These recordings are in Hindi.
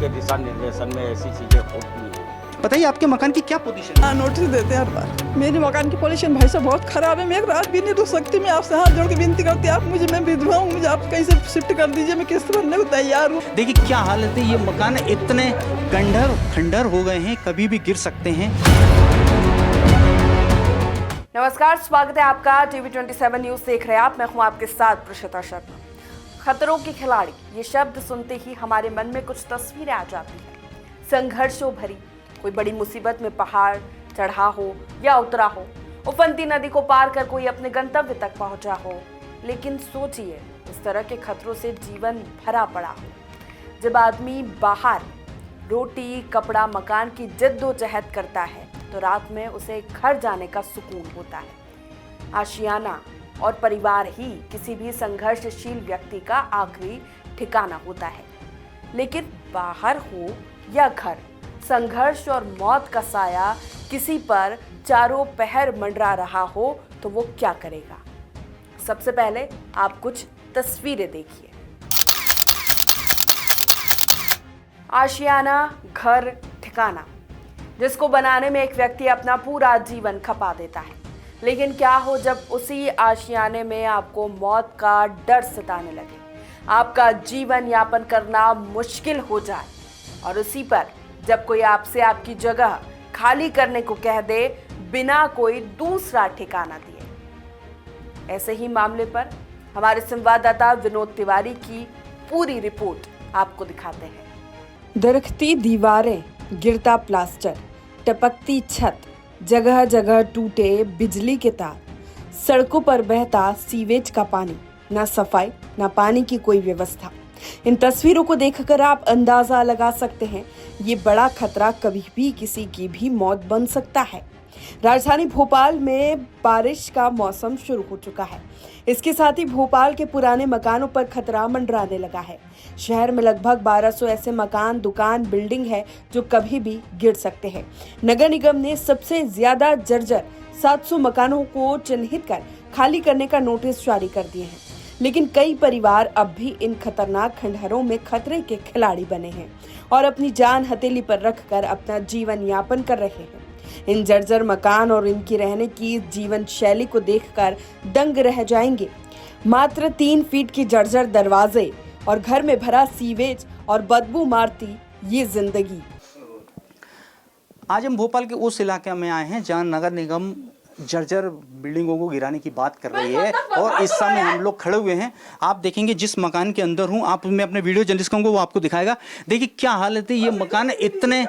के दिशा निर्देशन में ऐसी चीज़ें होती हैं। बताइए आपके मकान की क्या पोजीशन है? नोटिस देते हैं हर बार। मेरे मकान की पोजीशन भाई साहब बहुत खराब है। मैं एक रात भी नहीं रुक सकती। मैं आपसे हाथ जोड़ के विनती करती हूँ, आप मुझे, मैं विधवा हूँ, मुझे आप कहीं से शिफ्ट कर दीजिए, मैं किस्त भरने को तैयार हूँ। देखिए क्या हालत है, ये मकान इतने खंडर हो गए हैं, कभी भी गिर सकते हैं। नमस्कार, स्वागत है आपका टीवी 27 न्यूज देख रहे हैं आप। मैं हूं आपके साथ प्रशिता शर्मा। खतरों की खिलाड़ी, ये शब्द सुनते ही हमारे मन में कुछ तस्वीरें आ जाती हैं। संघर्षों भरी, कोई बड़ी मुसीबत में पहाड़ चढ़ा हो या उतरा हो, उफनती नदी को पार कर कोई अपने गंतव्य तक पहुंचा हो। लेकिन सोचिए, इस तरह के खतरों से जीवन भरा पड़ा हो। जब आदमी बाहर रोटी, कपड़ा, मकान की जद्दोजहद करता है तो रात में उसे घर जाने का सुकून होता है। आशियाना और परिवार ही किसी भी संघर्षशील व्यक्ति का आखिरी ठिकाना होता है। लेकिन बाहर हो या घर, संघर्ष और मौत का साया किसी पर चारों पहर मंडरा रहा हो तो वो क्या करेगा? सबसे पहले आप कुछ तस्वीरें देखिए। आशियाना, घर, ठिकाना, जिसको बनाने में एक व्यक्ति अपना पूरा जीवन खपा देता है। लेकिन क्या हो जब उसी आशियाने में आपको मौत का डर सताने लगे, आपका जीवन यापन करना मुश्किल हो जाए और उसी पर जब कोई आपसे आपकी जगह खाली करने को कह दे बिना कोई दूसरा ठिकाना दिए। ऐसे ही मामले पर हमारे संवाददाता विनोद तिवारी की पूरी रिपोर्ट आपको दिखाते हैं। दरखती दीवारें, गिरता प्लास्टर, टपकती छत, जगह जगह टूटे बिजली के तार, सड़कों पर बहता सीवेज का पानी, ना सफाई ना पानी की कोई व्यवस्था। इन तस्वीरों को देखकर आप अंदाजा लगा सकते हैं ये बड़ा खतरा कभी भी किसी की भी मौत बन सकता है। राजधानी भोपाल में बारिश का मौसम शुरू हो चुका है। इसके साथ ही भोपाल के पुराने मकानों पर खतरा मंडराने लगा है। शहर में लगभग 1200 ऐसे मकान, दुकान, बिल्डिंग है जो कभी भी गिर सकते हैं। नगर निगम ने सबसे ज्यादा जर्जर 700 मकानों को चिन्हित कर खाली करने का नोटिस जारी कर दिए हैं। लेकिन कई परिवार अब भी इन खतरनाक खंडहरों में खतरे के खिलाड़ी बने हैं और अपनी जान हथेली पर रखकर अपना जीवन यापन कर रहे हैं। इन जर्जर मकान और इनकी रहने की जीवन शैली को देखकर दंग रह जाएंगे। मात्र 3 फीट की जर्जर दरवाजे और घर में भरा सीवेज और बदबू मारती ये जिंदगी। आज हम भोपाल के उस इलाके में आए हैं जहां नगर निगम जर्जर बिल्डिंगों को गिराने की बात कर रही है और इस समय हम लोग खड़े हुए हैं। आप देखेंगे जिस मकान के अंदर हूं, आप मैं अपने वीडियो जर्नलिस्ट कहूँगा वो आपको दिखाएगा। देखिए क्या हालत है, ये मकान इतने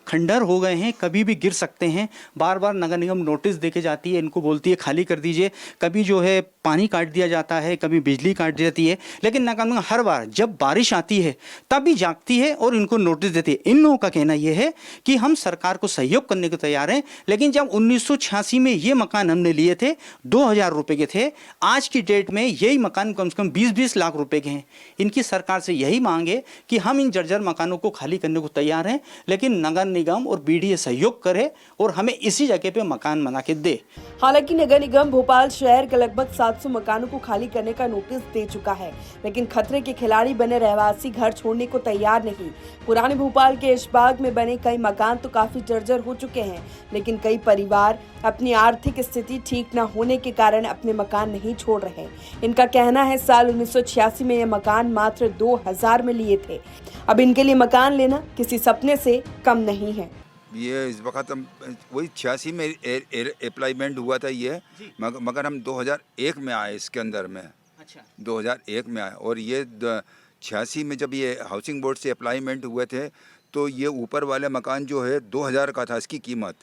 खंडर हो गए हैं, कभी भी गिर सकते हैं। बार बार नगर निगम नोटिस देके जाती है, इनको बोलती है खाली कर दीजिए, कभी जो है पानी काट दिया जाता है, कभी बिजली काट दी जाती है। लेकिन नगर निगम हर बार जब बारिश आती है तभी जागती है और इनको नोटिस देती है। इन लोगों का कहना यह है कि हम सरकार को सहयोग करने को तैयार हैं, लेकिन जब 1986 में ये मकान हमने लिए थे 2000 रुपए के थे, आज की डेट में यही मकान कम से कम 20-20 लाख रुपए के हैं। इनकी सरकार से यही मांग है कि हम इन जर्जर मकानों को खाली करने को तैयार हैं, लेकिन नगर निगम और बीडीए सहयोग करे और हमें इसी जगह पे मकान बना के दे। हालांकि नगर निगम भोपाल शहर के लगभग 700 मकानों को खाली करने का नोटिस दे चुका है, लेकिन खतरे के खिलाड़ी बने रहवासी घर छोड़ने को तैयार नहीं। पुराने भोपाल के इशबाग में बने कई मकान तो काफी जर्जर हो चुके हैं, लेकिन कई परिवार अपनी आर्थिक स्थिति ठीक न होने के कारण अपने मकान नहीं छोड़ रहे। इनका कहना है साल 1986 में ये मकान मात्र 2000 में लिए थे। अब इनके लिए मकान लेना किसी सपने से कम नहीं है। ये इस वक्त हम वही 86 में अप्लाईमेंट हुआ था ये, मगर हम 2001 में आए इसके अंदर में। अच्छा। 2001 में आए और ये 86 में जब ये हाउसिंग बोर्ड से अप्लाईमेंट हुए थे तो ये ऊपर वाले मकान जो है 2000 का था इसकी कीमत,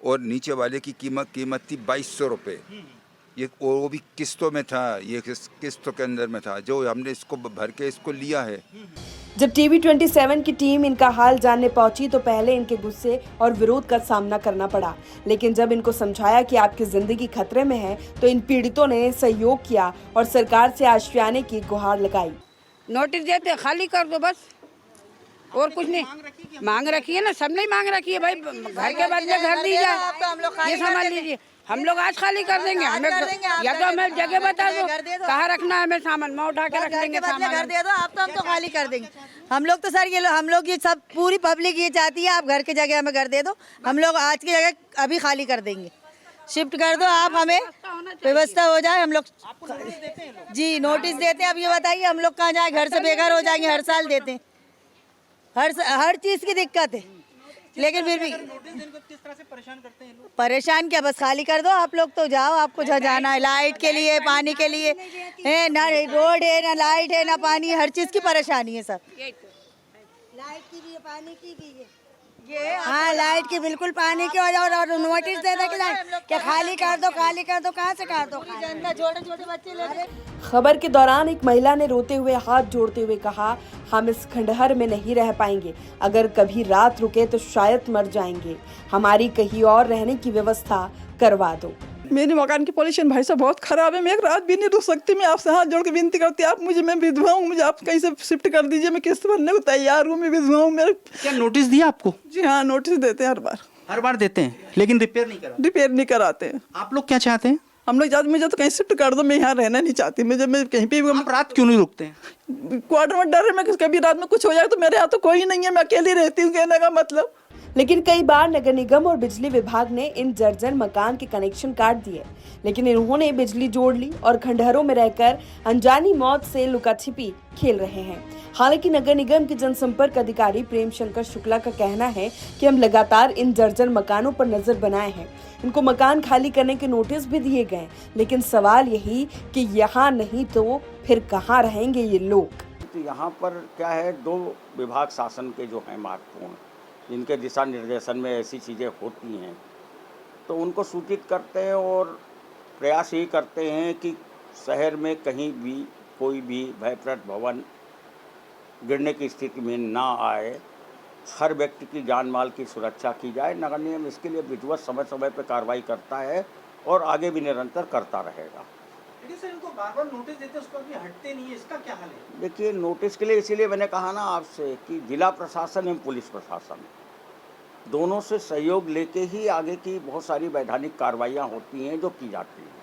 और नीचे वाले की कीमत थी 2200 रुपये। ये वो भी किस्तों में था, ये किस्तों के अंदर में था, जो हमने इसको भर के इसको लिया है। जब टीवी 27 की टीम इनका हाल जानने पहुंची तो पहले इनके गुस्से और विरोध का सामना करना पड़ा, लेकिन जब इनको समझाया कि आपकी जिंदगी खतरे में है तो इन पीड़ितों ने सहयोग किया और सरकार से आश्वासन की गुहार लगाई। नोटिस देते खाली कर दो बस, और कुछ नहीं मांग रखी है ना, सबने मांग रखी है भाई, घर के बदले घर दी जाए, ये समझ लीजिए। हम लोग आज खाली कर देंगे। हमें या तो हमें जगह बता दो कहाँ रखना है, हमें सामान मैं उठा के रख देंगे। घर दे दो आप, तो हम तो खाली कर देंगे। हम लोग तो सर हम लोग ये सब पूरी पब्लिक ये चाहती है आप घर की जगह हमें घर दे दो, हम लोग आज की जगह अभी खाली कर देंगे, शिफ्ट कर दो आप, हमें व्यवस्था हो जाए। हम लोग जी नोटिस देते हैं। अब ये बताइए हम लोग कहाँ जाए, घर से बेघर हो जाएंगे, हर साल देते हैं, हर चीज़ की दिक्कत है, लेकिन फिर भी किस तरह से परेशान करते हैं लोग? परेशान क्या, बस खाली कर दो आप लोग तो जाओ, आपको जहाँ जाना है, लाइट के लिए पानी के लिए है ना, रोड है ना, लाइट है ना, पानी, हर चीज़ की परेशानी है सर। लाइट की भी है, पानी की भी है, ये हाँ लाइट की बिल्कुल, पानी की और नोटिस दे दे कि खाली कर दो, खाली कर दो, कहाँ से कर दो, जनता छोटे छोटे बच्चे ले। खबर के दौरान एक महिला ने रोते हुए हाथ जोड़ते हुए कहा, हम इस खंडहर में नहीं रह पाएंगे, अगर कभी रात रुके तो शायद मर जाएंगे, हमारी कहीं और रहने की व्यवस्था करवा दो। मेरे मकान की पोजीशन भाई साहब बहुत खराब है, मैं एक रात भी नहीं रुक सकती। मैं आपसे हाथ जोड़ के विनती करती हूँ, आप मुझे, मैं विधवा हूँ, मुझे आप कहीं से शिफ्ट कर दीजिए, मैं किस्त भरने को तैयार हूँ, मैं विधवा हूँ। मेरे क्या नोटिस दिया आपको? जी हाँ नोटिस देते हैं हर बार देते हैं, लेकिन रिपेयर नहीं कराते हैं। आप लोग क्या चाहते हैं? हम लोग चाहते, मुझे तो कहीं शिफ्ट कर दो, मैं यहाँ रहना नहीं चाहती। मैं कहीं पे आप रात क्यों नहीं रुकते हैं? क्वार्टर में डर है, मैं कभी रात में कुछ हो जाए तो मेरे यहाँ तो कोई नहीं है, मैं अकेली रहती हूँ, कहने का मतलब। लेकिन कई बार नगर निगम और बिजली विभाग ने इन जर्जर मकान के कनेक्शन काट दिए, लेकिन इन्होंने बिजली जोड़ ली और खंडहरों में रहकर अनजानी मौत से लुका छिपी खेल रहे हैं। हालांकि नगर निगम के जनसंपर्क अधिकारी प्रेम शंकर शुक्ला का कहना है कि हम लगातार इन जर्जर मकानों पर नजर बनाए हैं, इनको मकान खाली करने के नोटिस भी दिए गए, लेकिन सवाल यही कि यहाँ नहीं तो फिर कहाँ रहेंगे ये लोग। तो यहाँ पर क्या है, दो विभाग शासन के जो हैं महत्वपूर्ण, जिनके दिशा निर्देशन में ऐसी चीज़ें होती हैं, तो उनको सूचित करते हैं और प्रयास यही करते हैं कि शहर में कहीं भी कोई भी भयप्रद भवन गिरने की स्थिति में ना आए, हर व्यक्ति की जान माल की सुरक्षा की जाए। नगर निगम इसके लिए विधिवत समय समय पर कार्रवाई करता है और आगे भी निरंतर करता रहेगा। लेकिन सर इनको बार-बार नोटिस देते हैं, उसको अभी हटते नहीं है, इसका क्या हाल है? देखिए नोटिस के लिए इसीलिए मैंने कहा ना आपसे कि जिला प्रशासन एवं पुलिस प्रशासन दोनों से सहयोग लेके ही आगे की बहुत सारी वैधानिक कार्रवाइयाँ होती हैं जो की जाती हैं।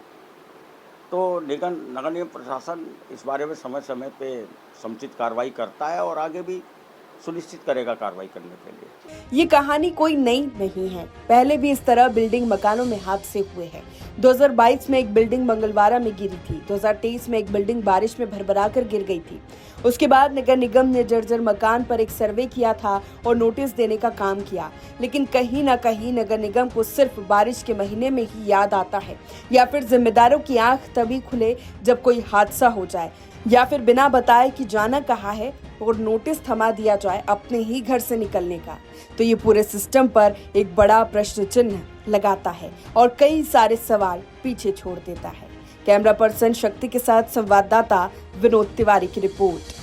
तो नगर निगम प्रशासन इस बारे में समय समय पे समुचित कार्रवाई करता है और आगे भी सुनिश्चित करेगा कार्रवाई करने के लिए। ये कहानी कोई नई नहीं है, पहले भी इस तरह बिल्डिंग मकानों में हादसे हुए हैं। 2022 में एक बिल्डिंग मंगलवारा में गिरी थी, 2023 में एक बिल्डिंग बारिश में भरभरा कर गिर गई थी। उसके बाद नगर निगम ने जर्जर मकान पर एक सर्वे किया था और नोटिस देने का काम किया, लेकिन कहीं ना कहीं नगर निगम को सिर्फ बारिश के महीने में ही याद आता है, या फिर जिम्मेदारों की आंख तभी खुले जब कोई हादसा हो जाए, या फिर बिना बताए कि जाना कहाँ है और नोटिस थमा दिया जाए अपने ही घर से निकलने का। तो ये पूरे सिस्टम पर एक बड़ा प्रश्न चिन्ह लगाता है और कई सारे सवाल पीछे छोड़ देता है। कैमरा पर्सन शक्ति के साथ संवाददाता विनोद तिवारी की रिपोर्ट।